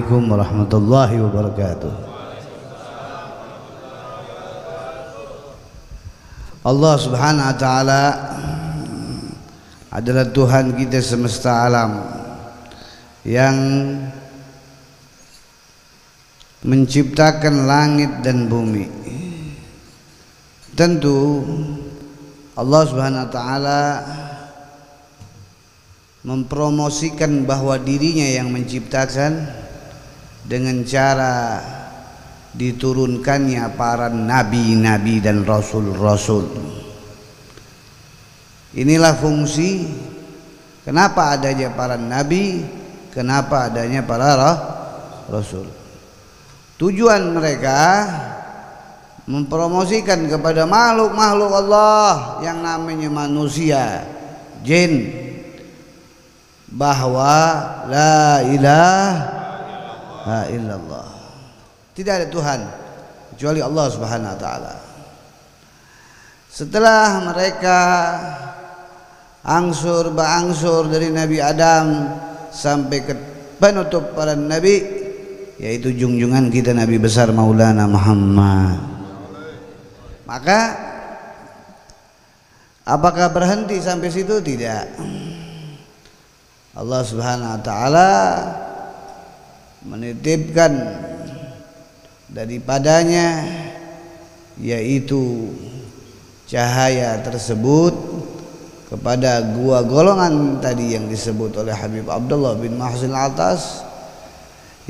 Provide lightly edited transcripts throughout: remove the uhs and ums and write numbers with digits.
Assalamualaikum warahmatullahi wabarakatuh. Allah subhanahu wa ta'ala adalah Tuhan kita semesta alam yang menciptakan langit dan bumi. Tentu Allah subhanahu wa ta'ala mempromosikan bahwa dirinya yang menciptakan dengan cara diturunkannya para nabi-nabi dan rasul-rasul. Inilah fungsi kenapa adanya para nabi, kenapa adanya para rasul. Tujuan mereka mempromosikan kepada makhluk-makhluk Allah yang namanya manusia, jin, bahwa la ilaha illallah, tidak ada Tuhan kecuali Allah subhanahu wa ta'ala. Setelah mereka angsur berangsur dari Nabi Adam sampai ke penutup para nabi, yaitu junjungan kita Nabi besar Maulana Muhammad, maka apakah berhenti sampai situ? Tidak. Allah subhanahu wa ta'ala menitipkan daripadanya, yaitu cahaya tersebut kepada dua golongan tadi yang disebut oleh Habib Abdullah bin Muhsin Al-Atas,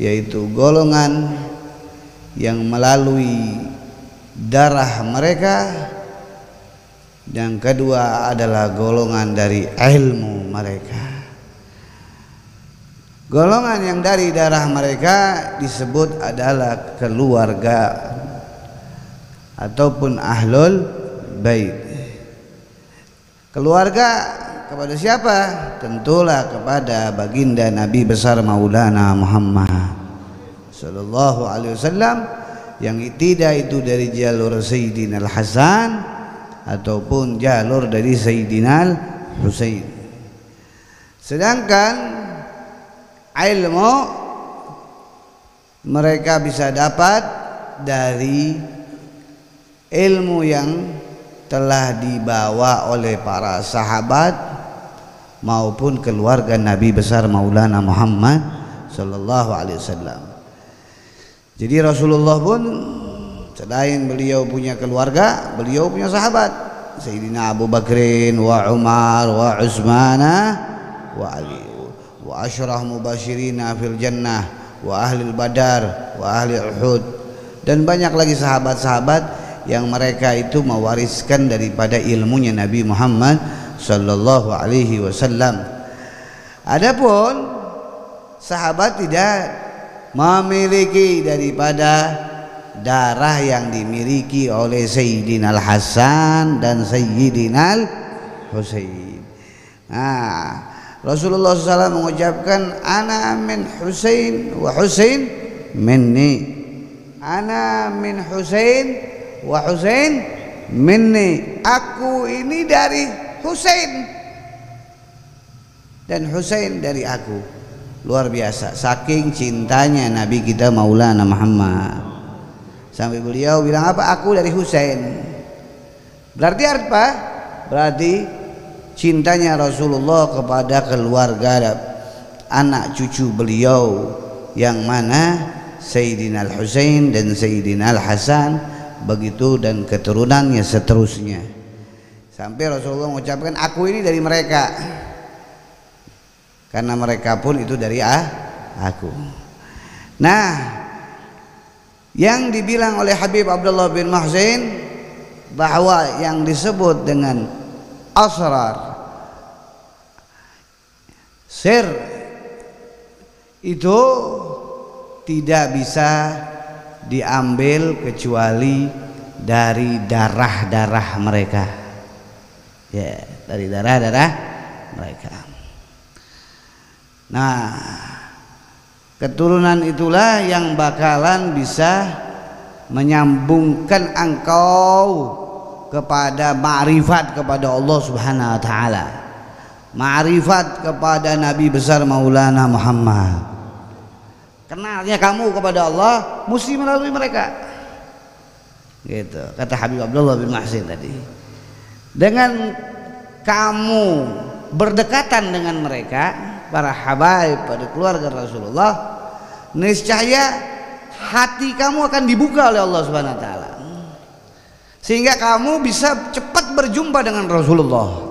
yaitu golongan yang melalui darah mereka, yang kedua adalah golongan dari ilmu mereka. Golongan yang dari darah mereka disebut adalah keluarga ataupun ahlul bait. Keluarga kepada siapa? Tentulah kepada baginda Nabi besar Maulana Muhammad sallallahu alaihi wasallam, yang tidak itu dari jalur Sayyidina Al-Hasan ataupun jalur dari Sayyidina Al-Husain. Sedangkan ilmu mereka bisa dapat dari ilmu yang telah dibawa oleh para sahabat maupun keluarga Nabi besar Maulana Muhammad sallallahu alaihi wasallam. Jadi Rasulullah pun selain beliau punya keluarga, beliau punya sahabat, Sayyidina Abu Bakrin wa Umar wa Utsmana wa Ali, wa asyrah mubashirina fil jannah wa ahli badar wa ahli uhud, dan banyak lagi sahabat-sahabat yang mereka itu mewariskan daripada ilmunya Nabi Muhammad sallallahu alaihi wasallam. Adapun sahabat tidak memiliki daripada darah yang dimiliki oleh Sayyidina Al-Hasan dan Sayyidina Al-Husain. Nah, Rasulullah SAW mengucapkan ana min Husain wa Husain minni, ana min Husain wa Husain minni, aku ini dari Husain dan Husain dari aku. Luar biasa, saking cintanya Nabi kita Maulana Muhammad sampai beliau bilang apa? Aku dari Husain. Berarti apa? Berarti cintanya Rasulullah kepada keluarga anak cucu beliau, yang mana Sayyidina Al-Husain dan Sayyidina Al-Hasan, begitu dan keturunannya seterusnya, sampai Rasulullah mengucapkan aku ini dari mereka, karena mereka pun itu dari aku. Nah, yang dibilang oleh Habib Abdullah bin Muhsin bahwa yang disebut dengan asrar sir itu tidak bisa diambil kecuali dari darah-darah mereka, ya, dari darah-darah mereka. Nah, keturunan itulah yang bakalan bisa menyambungkan engkau kepada ma'rifat kepada Allah Subhanahu wa taala, ma'rifat kepada Nabi besar Maulana Muhammad. kenalnya kamu kepada Allah mesti melalui mereka. Gitu kata Habib Abdullah bin Muhsin tadi. Dengan kamu berdekatan dengan mereka, para habaib, pada keluarga Rasulullah, niscaya hati kamu akan dibuka oleh Allah Subhanahu wa taala. Sehingga kamu bisa cepat berjumpa dengan Rasulullah.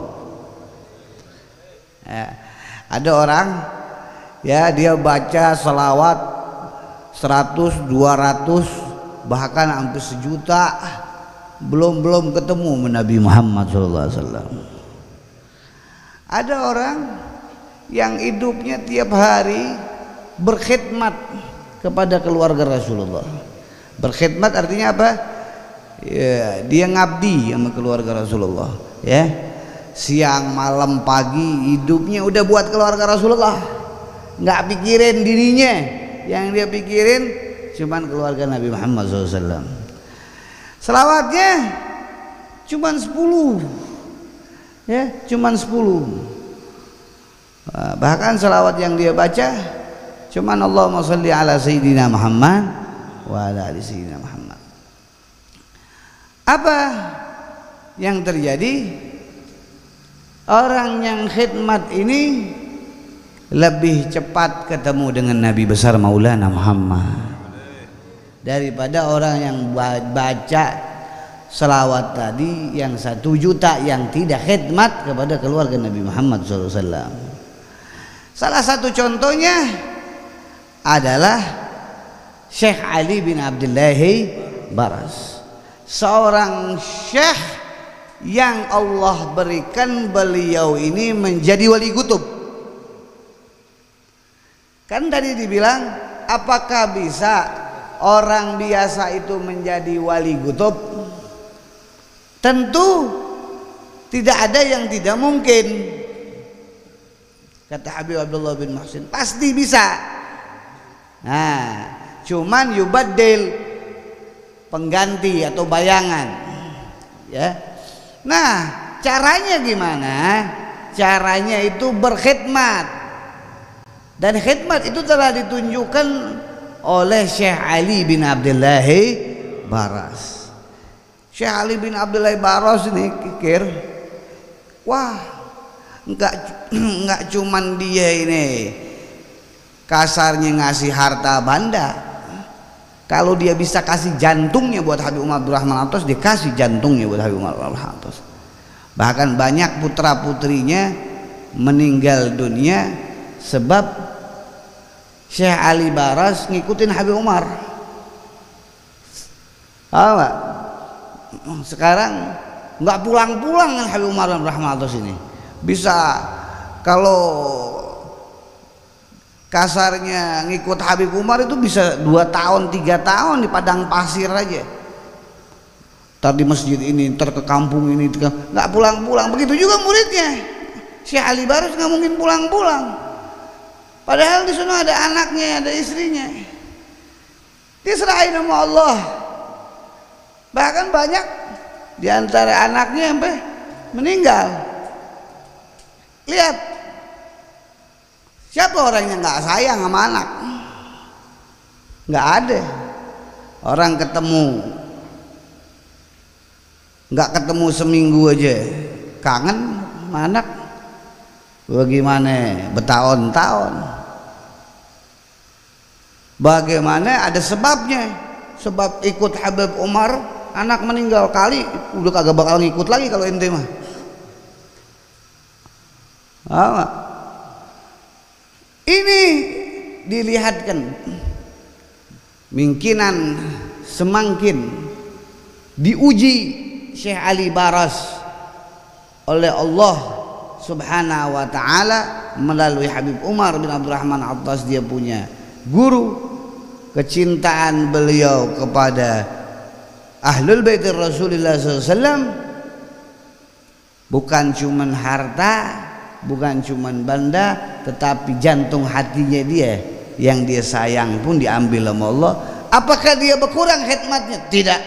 Ya, ada orang ya dia baca selawat 100, 200 bahkan hampir 1.000.000 belum ketemu Nabi Muhammad SAW. Ada orang yang hidupnya tiap hari berkhidmat kepada keluarga Rasulullah. Berkhidmat artinya apa? Ya, dia ngabdi sama keluarga Rasulullah, ya. Siang, malam, pagi hidupnya udah buat keluarga Rasulullah. Nggak pikirin dirinya, yang dia pikirin cuman keluarga Nabi Muhammad SAW. Selawatnya cuman 10, ya, cuman 10. Bahkan selawat yang dia baca cuman Allahumma sholli ala sayyidina Muhammad wa ala ali sayyidina Muhammad. Apa yang terjadi? Orang yang khidmat ini lebih cepat ketemu dengan Nabi besar Maulana Muhammad daripada orang yang baca selawat tadi yang 1 juta yang tidak khidmat kepada keluarga Nabi Muhammad SAW. Salah satu contohnya adalah Syekh Ali bin Abdullah Baras, seorang syekh yang Allah berikan beliau ini menjadi wali kutub. Kan tadi dibilang, apakah bisa orang biasa itu menjadi wali kutub? Tentu tidak ada yang tidak mungkin. Kata Habib Abdullah bin Muhsin, pasti bisa. Nah, cuman yubaddil, pengganti atau bayangan, ya. Nah, caranya gimana? Caranya itu berkhidmat, dan khidmat itu telah ditunjukkan oleh Syekh Ali bin Abdullah Baras. Syekh Ali bin Abdullah Baras ini pikir, wah, enggak cuman dia ini kasarnya ngasih harta banda. Kalau dia bisa kasih jantungnya buat Habib Umar Abdurrahman Al-Attas, dia kasih jantungnya buat Habib Umar Abdurrahman Al-Attas. Bahkan banyak putra putrinya meninggal dunia sebab Syekh Ali Baras ngikutin Habib Umar. Apa? Sekarang nggak pulang-pulang dengan Habib Umar Abdurrahman Al-Attas ini. Bisa kalau kasarnya ngikut Habib Umar itu bisa 2 tahun 3 tahun di padang pasir aja. Ntar di masjid ini, ntar ke kampung ini, nggak pulang-pulang. Begitu juga muridnya Syekh Ali Baras, nggak mungkin pulang-pulang. Padahal di sana ada anaknya, ada istrinya. Dia serahin sama Allah. Bahkan banyak di antara anaknya sampai meninggal. Lihat, siapa orang yang nggak sayang sama anak? Nggak ada. Orang nggak ketemu seminggu aja kangen sama anak. Bagaimana bertahun-tahun? Bagaimana ada sebabnya? Sebab ikut Habib Umar, anak meninggal kali, udah kagak bakal ngikut lagi kalau ente mah. Ini dilihatkan mungkinan semakin diuji Syekh Ali Baras oleh Allah Subhanahu wa ta'ala melalui Habib Umar bin Abdurrahman Al-Attas. Dia punya guru, kecintaan beliau kepada Ahlul Bait Rasulullah SAW bukan cuman harta, bukan cuman benda, tetapi jantung hatinya dia yang dia sayang pun diambil sama Allah. Apakah dia berkurang khidmatnya? Tidak.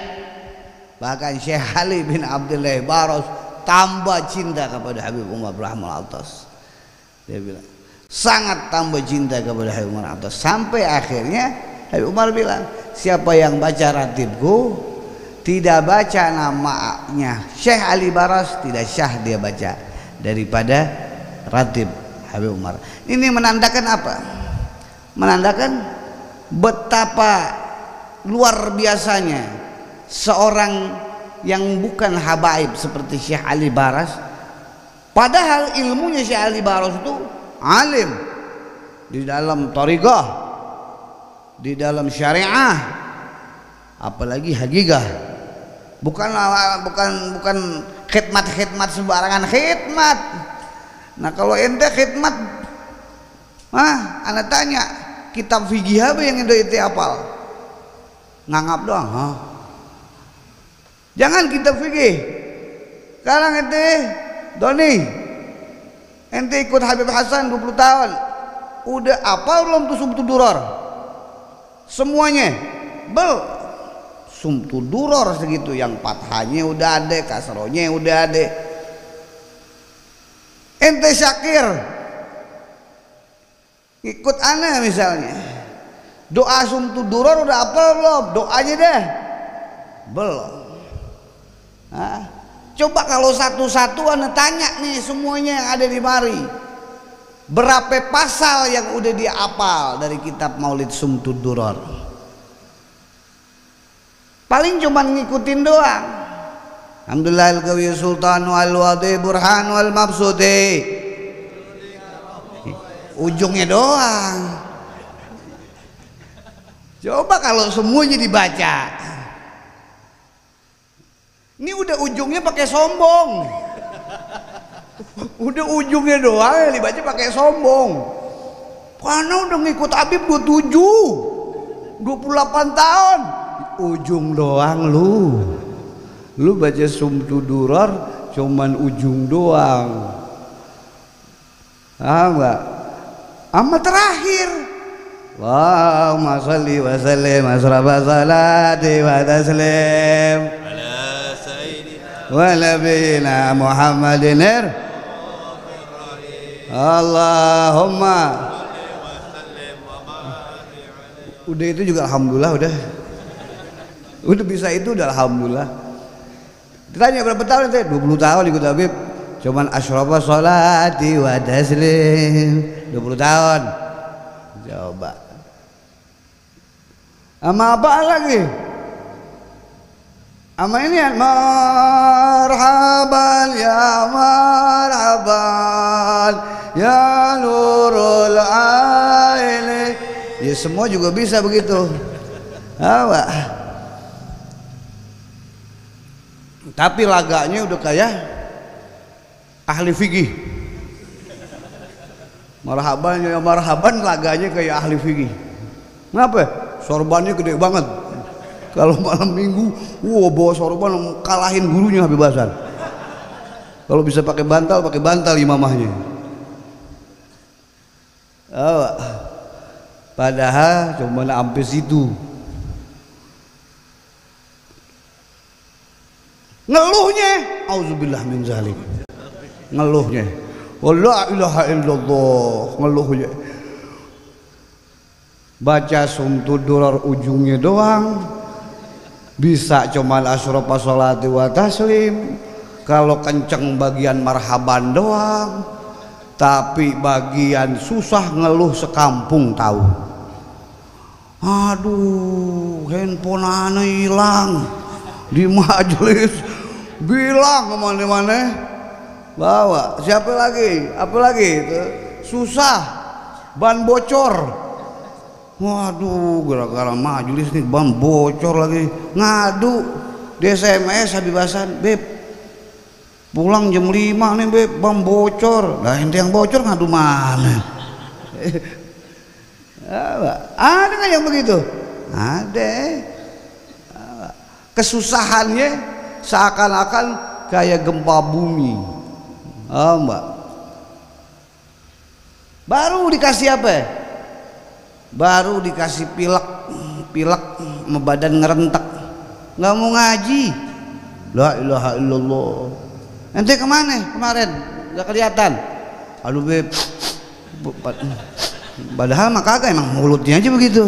Bahkan Syekh Ali bin Abdullah Baras tambah cinta kepada Habib Umar Abdurrahman Al-Attas. Dia bilang, sangat tambah cinta kepada Habib Umar Attas. Sampai akhirnya Habib Umar bilang, siapa yang baca ratibku tidak baca namanya Syekh Ali Baras, tidak syah dia baca daripada ratib Habib Umar. Ini menandakan apa? Menandakan betapa luar biasanya seorang yang bukan habaib seperti Syekh Ali Baras, padahal ilmunya Syekh Ali Baras itu alim di dalam thariqah, di dalam syariah, apalagi hakikah. Bukan khidmat sembarangan khidmat. Nah kalau ente khidmat, anak tanya kitab fikih apa yang ente hafal? Nganggap doang, Jangan kitab fikih. Sekarang ente Doni, ente ikut Habib Hasan 20 tahun, udah hafal belum tuh Sumtu Duror? Semuanya? Belum. Sumtu Duror segitu, yang fathahnya udah ada, kasrohnya udah ada. Ente Syakir ikut ana misalnya, doa Sumtu Duror udah hafal belum? Doanya deh belum. Coba kalau satu-satu ana tanya nih semuanya yang ada di mari, berapa pasal yang udah dia hafal dari kitab Maulid Sumtu Duror? Paling cuman ngikutin doang. Alhamdulillah al-qawi sultan wal wadi burhan wal mabsudi, ujungnya doang. Coba kalau semuanya dibaca, ini udah ujungnya pakai sombong. Udah ujungnya doang yang dibaca pakai sombong. Karena udah ngikut Habib 27 28 tahun, ujung doang lu baca Sumtu Duror cuman ujung doang. Enggak amat terakhir, Allahumma sholli wa sallim asrafa salati wa taslim ala sayyidina wa nabiyina Muhammadin Allahumma. Udah itu juga alhamdulillah, udah bisa itu udah alhamdulillah. Ditanya berapa tahun itu? 20 tahun ikut Habib, cuman asyrafa sholati wa taslim 20 tahun. Coba sama apa lagi? Sama ini ya, marhaban ya marhaban ya nurul aini. Ya semua juga bisa begitu. Apa? Tapi laganya udah kayak ahli fikih. Marhaban ya marhaban, laganya kayak ahli fikih. Kenapa? Sorbannya gede banget. Kalau malam minggu, bawa sorban kalahin gurunya Habib Hasan. Kalau bisa pakai bantal imamahnya. Padahal cuma sampai situ. Ngeluhnya, auzubillah min zalik. Ngeluhnya, wala ilaha illallah, ngeluhnya. Baca Sumtu Duror ujungnya doang, bisa cuma asyrafa sholati wa taslim. Kalau kenceng bagian marhaban doang, tapi bagian susah ngeluh sekampung tahu. Aduh, handphone ana hilang di majelis, bilang kemana-mana bawa. Siapa lagi? Apa lagi? Susah, ban bocor. Waduh, gara-gara majelis nih ban bocor lagi. Ngadu di SMS Habib Hasan, Beb, pulang jam 5 nih Beb, ban bocor. Lah ente yang bocor ngadu mana? Ada nggak yang begitu? Ada. Kesusahannya seakan-akan kayak gempa bumi. Mbak. Baru dikasih apa? Baru dikasih pilek sama badan ngerentek. Nggak mau ngaji. La ilaha illallah. Ente kemana kemarin? Nggak kelihatan. Aduh Beb, Padahal mah kagak, emang mulutnya aja begitu.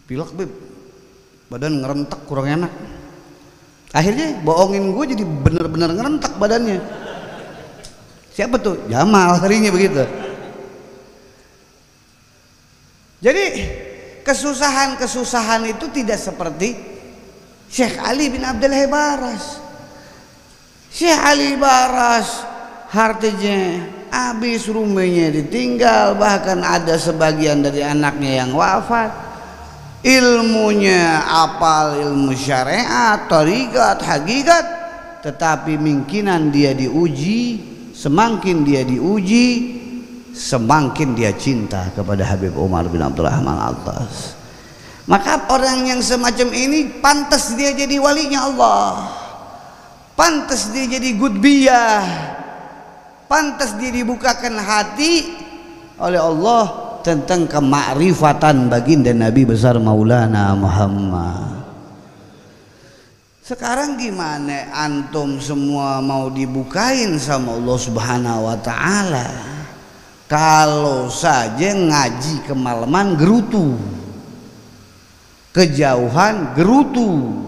Pilek beb, badan ngerentek kurang enak. Akhirnya bohongin gue jadi bener-bener ngerentek badannya. Siapa tuh? Jamal harinya begitu. Jadi kesusahan itu tidak seperti Syekh Ali bin Abdullah Baras. Syekh Ali Baras hartanya habis, rumahnya ditinggal, bahkan ada sebagian dari anaknya yang wafat. Ilmunya apal ilmu syariat, thariqat, hakikat, tetapi mungkinan dia diuji. Semakin dia diuji, semakin dia cinta kepada Habib Umar bin Abdurrahman Al-Attas. Maka orang yang semacam ini pantas dia jadi walinya Allah, pantas dia jadi gudbiyah, pantas dia dibukakan hati oleh Allah tentang kemakrifatan baginda Nabi besar Maulana Muhammad. Sekarang gimana antum semua mau dibukain sama Allah Subhanahu wa taala? Kalau saja ngaji kemalaman gerutu, kejauhan gerutu,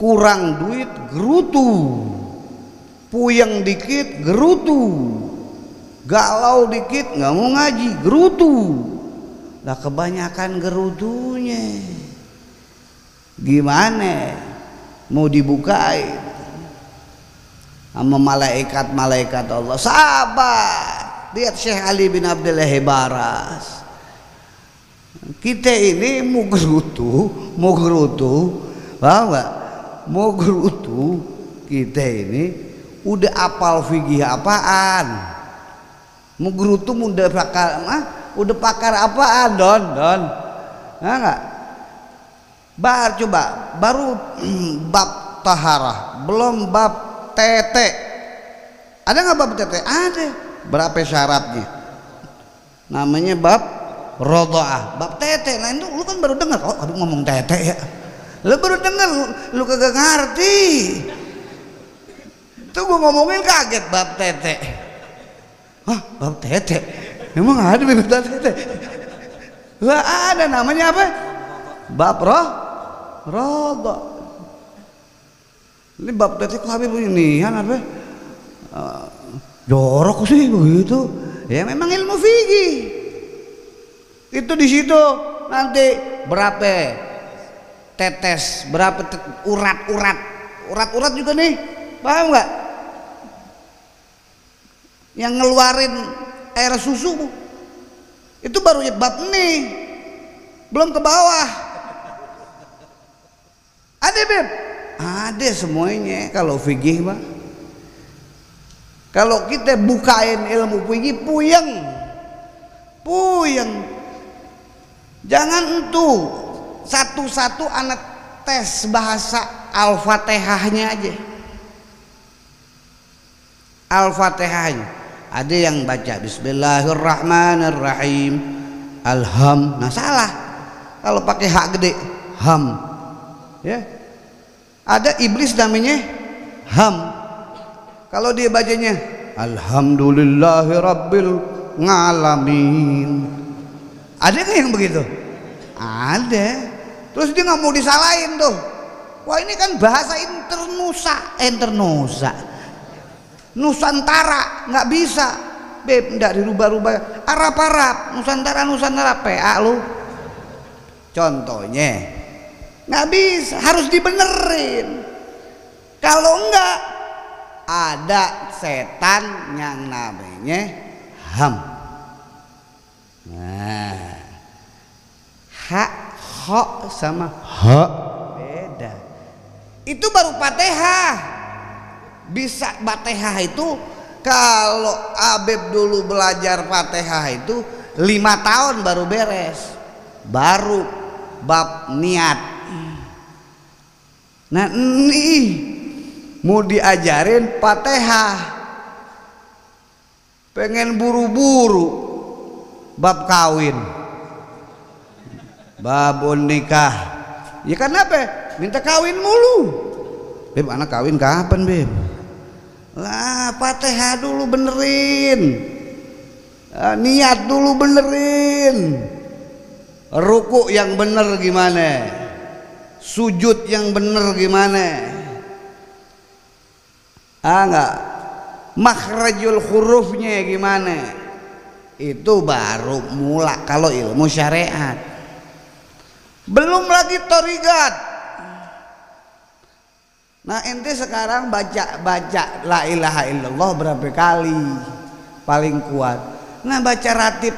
kurang duit gerutu, puyeng dikit gerutu, galau dikit nggak mau ngaji gerutu. Lah kebanyakan gerutunya gimana mau dibukain sama malaikat Allah? Sabar, lihat Syekh Ali bin Abdullah Baras. Kita ini mau gerutu, paham nggak? Mau gerutu, kita ini udah apal fikih apaan? Mau gerutu udah pakar apaan, Don? Nah, enggak? Baru bab taharah, belum bab tete. Ada nggak bab tete? Ada. Berapa syaratnya? Namanya bab rodoah, bab tete. Nah itu lu kan baru dengar. Oh, aduh ngomong tete ya. Lu baru dengar, lu kagak ngerti. Tuh gua ngomongin kaget bab tete. Hah, bab tete? Emang ada bab tete? Lah ada, namanya apa? Bab rodo. Ini bab tete kok Habib ini apa? Jorok sih begitu. Ya memang ilmu fikih. Itu di situ nanti berapa tetes, berapa urat juga nih, paham nggak? Yang ngeluarin air susu itu baru bab nih, belum ke bawah. Ada beb, ada semuanya kalau fikih mah. Kalau kita bukain ilmu fikih puyeng. Jangan entu satu-satu anak tes bahasa Al-Fatihahnya aja. Al-Fatihahnya ada yang baca Bismillahirrahmanirrahim, Alham. Nah salah kalau pakai hak gede, ham. Ya, ada iblis namanya ham. Kalau dia bacanya Alhamdulillahirabbil ngalamin, ada nggak yang begitu? Ada. Terus dia nggak mau disalahin tuh. Wah ini kan bahasa Nusantara, nggak bisa. Beb, nggak dirubah-rubah. Arab, Nusantara, PA lu. Contohnya, nggak bisa, harus dibenerin. Kalau enggak, ada setan yang namanya ham. Nah, ha, ho sama ha beda. Itu baru Fatihah. Bisa Fatihah itu kalau Habib dulu belajar Fatihah itu 5 tahun baru beres. Baru bab niat. Nah, ini mau diajarin Fatihah, pengen buru-buru bab kawin, babun nikah. Ya kenapa? Minta kawin mulu. Beb, anak kawin kapan, Beb? Lah Fatihah dulu benerin, niat dulu benerin, ruku yang bener gimana, sujud yang bener gimana, enggak, makhrajul hurufnya gimana, itu baru mula kalau ilmu syariat. Belum lagi thariqat. Nah ente sekarang baca la ilaha illallah berapa kali paling kuat. Nah baca ratib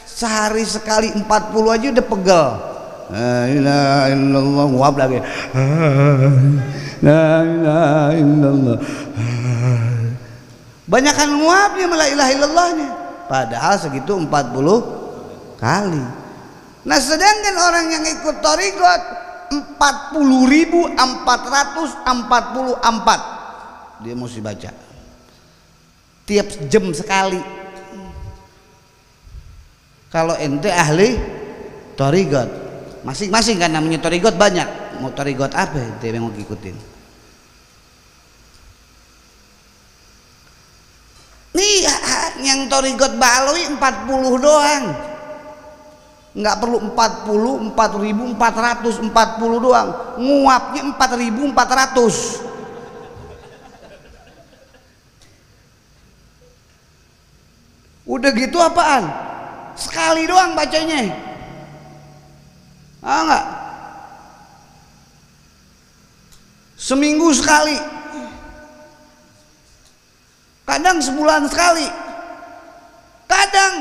sehari sekali 40 aja udah pegel. La ilaha illallah nguap lagi. La ilaha illallah. Banyakan nguapnya la ilaha illallahnya. Padahal segitu 40 kali. Nah sedangkan orang yang ikut thariqat 40.444 dia mesti baca tiap jam sekali. Kalau ente ahli thariqat, masing-masing kan namanya thariqat banyak. Mau thariqat apa ente yang mau ikutin? Nih yang thariqat Balawi 40 doang, nggak perlu 40, 4.440 doang, nguapnya 4.400. Udah gitu apaan? Sekali doang bacanya. Enggak. Seminggu sekali. Kadang sebulan sekali. Kadang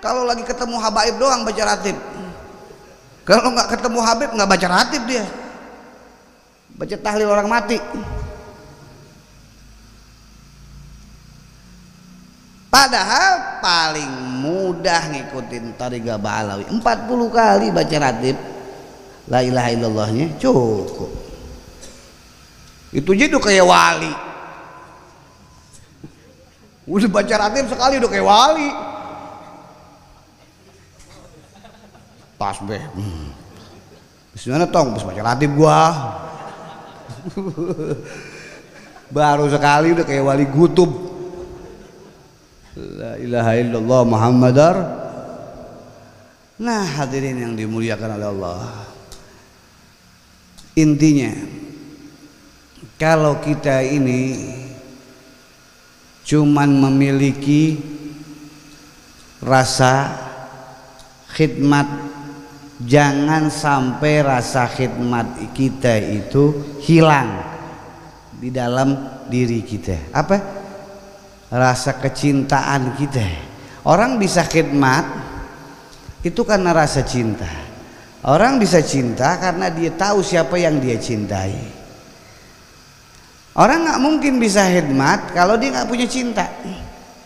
kalau lagi ketemu habaib doang baca ratib. Kalau nggak ketemu habib nggak baca ratib dia, baca tahlil orang mati. Padahal paling mudah ngikutin thariqah Ba'alawi 40 kali baca ratib la ilaha illallahnya cukup. Itu aja udah kayak wali. Udah baca ratib sekali udah kayak wali. Tasbih. Bismillah tong, pas baca ratib gua. Baru sekali udah kayak wali gutub. La ilaha illallah Muhammadar. Nah hadirin yang dimuliakan oleh Allah, intinya kalau kita ini cuman memiliki rasa khidmat, jangan sampai rasa khidmat kita itu hilang di dalam diri kita. Apa? Rasa kecintaan kita. Orang bisa khidmat itu karena rasa cinta. Orang bisa cinta karena dia tahu siapa yang dia cintai. Orang nggak mungkin bisa khidmat kalau dia nggak punya cinta.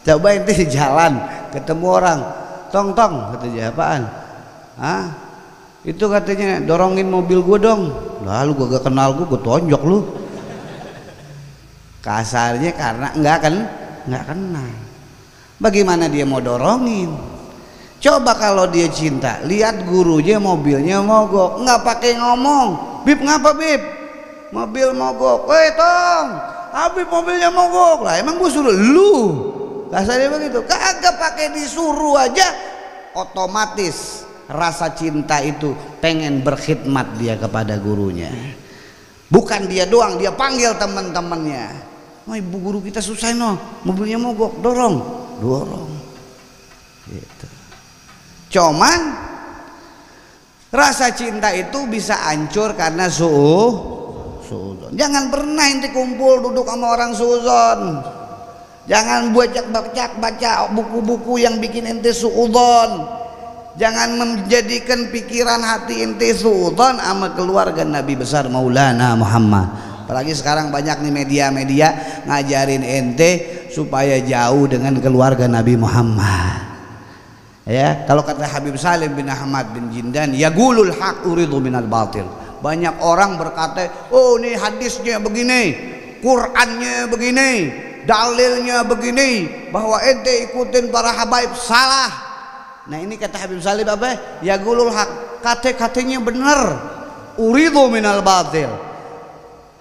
Coba ente di jalan ketemu orang, tong kata dia, apaan? Ah, itu katanya dorongin mobil gue dong. Lalu gue gak kenal, gue tonjok lu. Kasarnya karena nggak kenal. Bagaimana dia mau dorongin? Coba kalau dia cinta, lihat gurunya mobilnya mogok, nggak pakai ngomong, bib ngapa bib? Mobil mogok, tong, Habib mobilnya mogok lah. Emang gue suruh lu? Kasarnya begitu. Kagak pakai disuruh aja, otomatis rasa cinta itu pengen berkhidmat dia kepada gurunya. Bukan dia doang, dia panggil teman-temannya. Oh ibu guru kita susah no, mobilnya mogok, dorong. Gitu. Cuman rasa cinta itu bisa hancur karena suudzon. Jangan pernah inti kumpul duduk sama orang suudzon. Jangan baca buku-buku yang bikin inti suudzon. Jangan menjadikan pikiran hati inti suudzon sama keluarga Nabi besar Maulana Muhammad. Apalagi sekarang banyak nih media-media ngajarin ente supaya jauh dengan keluarga Nabi Muhammad. Ya, kalau kata Habib Salim bin Ahmad bin Jindan, yaqulul haq uridu minal batil. Banyak orang berkata, oh ini hadisnya begini, Qur'annya begini, dalilnya begini, bahwa ente ikutin para habaib salah. Nah ini kata Habib Salim apa? Yaqulul haq, kata-katanya benar, uridu minal batil.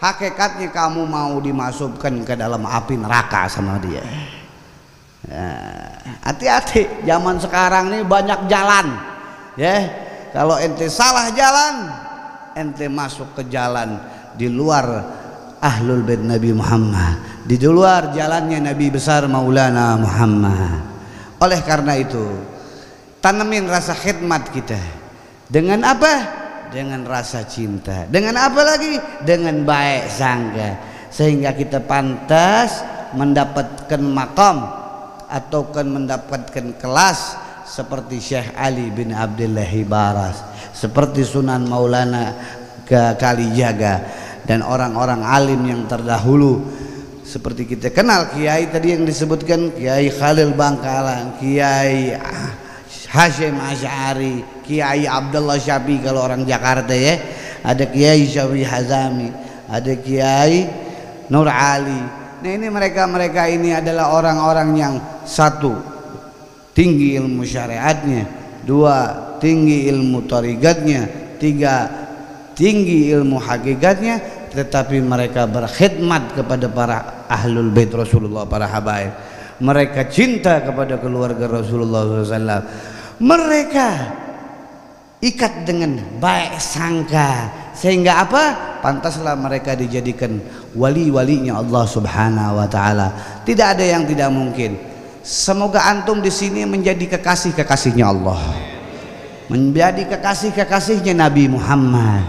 hakikatnya kamu mau dimasukkan ke dalam api neraka sama dia. Hati-hati, zaman sekarang ini banyak jalan ya. Kalau ente salah jalan, ente masuk ke jalan di luar ahlul bait Nabi Muhammad, di luar jalannya Nabi besar Maulana Muhammad. Oleh karena itu, tanemin rasa khidmat kita dengan apa? Dengan rasa cinta. Dengan apa lagi? Dengan baik sangka, sehingga kita pantas mendapatkan makam atau mendapatkan kelas seperti Syekh Ali bin Abdullah Baras, seperti Sunan Maulana Kalijaga, dan orang-orang alim yang terdahulu seperti kita kenal Kiai tadi yang disebutkan, Kiai Khalil Bangkalan, Kiai Hasyim Asy'ari, Kiai Abdullah Syafi'i kalau orang Jakarta ya, ada Kiai Syafi'i Hazami, ada Kiai Nur Ali. Nah ini mereka ini adalah orang-orang yang satu tinggi ilmu syariatnya, dua tinggi ilmu tariqatnya, tiga tinggi ilmu hakikatnya, tetapi mereka berkhidmat kepada para ahlul bait Rasulullah, para habaib. Mereka cinta kepada keluarga Rasulullah SAW. Mereka ikat dengan baik sangka, sehingga apa? Pantaslah mereka dijadikan wali-walinya Allah Subhanahu wa taala. Tidak ada yang tidak mungkin. Semoga antum di sini menjadi kekasih-kekasihnya Allah, menjadi kekasih-kekasihnya Nabi Muhammad,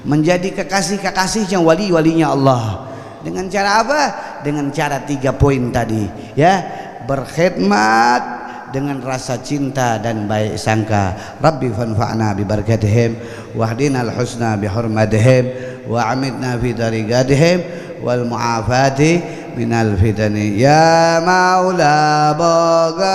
menjadi kekasih-kekasihnya wali-walinya Allah. Dengan cara apa? Dengan cara 3 poin tadi ya. Berkhidmat dengan rasa cinta dan baik sangka. Rabbi fanfa'na bi barakatihim wahdinal husna bi hurmatihim wa amitna fi tariqatihim wal mu'afati minal fitani ya maula bagal